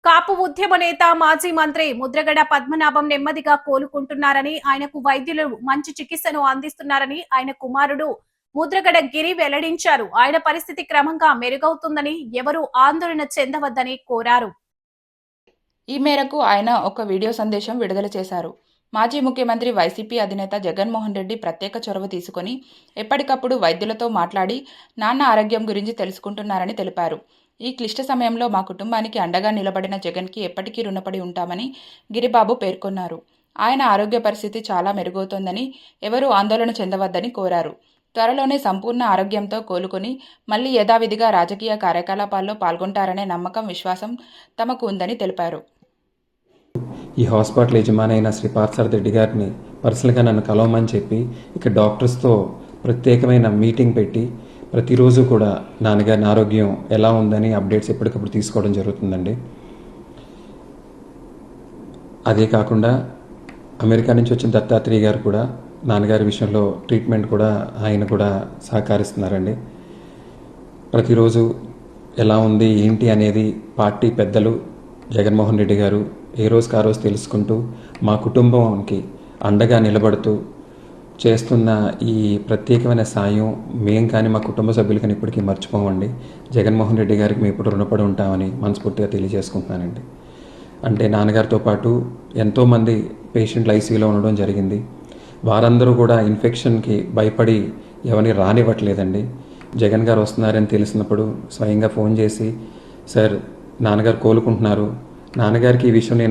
కాపు ఉద్యమ నేత మాజీ మంత్రి ముద్రగడ పద్మనాభం నెమ్మదిగా కోలుకుంటున్నారని, ఆయనకు వైద్యులు మంచి చికిత్సను అందిస్తున్నారని ఆయన కుమారుడు ముద్రగడ గిరి వెల్లడించారు. ఆయన పరిస్థితి క్రమంగా మెరుగవుతుందని, ఎవరూ ఆందోళన చెందవద్దని కోరారు. ఈ మేరకు ఆయన ఒక వీడియో సందేశం విడుదల చేశారు. మాజీ ముఖ్యమంత్రి వైసీపీ అధినేత జగన్మోహన్ రెడ్డి ప్రత్యేక చొరవ తీసుకుని ఎప్పటికప్పుడు వైద్యులతో మాట్లాడి నాన్న ఆరోగ్యం గురించి తెలుసుకుంటున్నారని తెలిపారు. ఈ క్లిష్ట సమయంలో మా కుటుంబానికి అండగా నిలబడిన జగన్కి ఎప్పటికీ రుణపడి ఉంటామని గిరిబాబు పేర్కొన్నారు. ఆయన ఆరోగ్య పరిస్థితి చాలా మెరుగవుతోందని, ఎవరూ ఆందోళన చెందవద్దని కోరారు. త్వరలోనే సంపూర్ణ ఆరోగ్యంతో కోలుకొని మళ్లీ యథావిధిగా రాజకీయ కార్యకలాపాల్లో పాల్గొంటారనే నమ్మకం, విశ్వాసం తమకు ఉందని తెలిపారు. ఈ హాస్పిటల్ యజమాని అయిన శ్రీ పార్థసారథి రెడ్డి గారిని పర్సనల్గా నన్ను కలవమని చెప్పి ఇక్కడ డాక్టర్స్తో ప్రత్యేకమైన మీటింగ్ పెట్టి ప్రతిరోజు కూడా నాన్నగారి ఆరోగ్యం ఎలా ఉందని అప్డేట్స్ ఎప్పటికప్పుడు తీసుకోవడం జరుగుతుందండి. అదే కాకుండా అమెరికా నుంచి వచ్చిన దత్తాత్రేయ గారు కూడా నాన్నగారి విషయంలో ట్రీట్మెంట్ కూడా ఆయన కూడా సహకరిస్తున్నారండి. ప్రతిరోజు ఎలా ఉంది ఏంటి అనేది పార్టీ పెద్దలు జగన్మోహన్ రెడ్డి గారు ఏ రోజుకి ఆ రోజు తెలుసుకుంటూ మా కుటుంబానికి అండగా నిలబడుతూ చేస్తున్న ఈ ప్రత్యేకమైన సాయం మేం కానీ మా కుటుంబ సభ్యులు కానీ ఇప్పటికీ మర్చిపోమండి. జగన్మోహన్ రెడ్డి గారికి మేము ఇప్పుడు రుణపడి ఉంటామని మనస్ఫూర్తిగా తెలియజేసుకుంటున్నానండి. అంటే నాన్నగారితో పాటు ఎంతోమంది పేషెంట్లు ఐసీయూలో ఉండడం జరిగింది. వారందరూ కూడా ఇన్ఫెక్షన్కి భయపడి ఎవరిని రానివ్వట్లేదండి. జగన్ గారు వస్తున్నారని తెలిసినప్పుడు స్వయంగా ఫోన్ చేసి, సార్ నాన్నగారు కోలుకుంటున్నారు, నాన్నగారికి ఈ విషయం నేను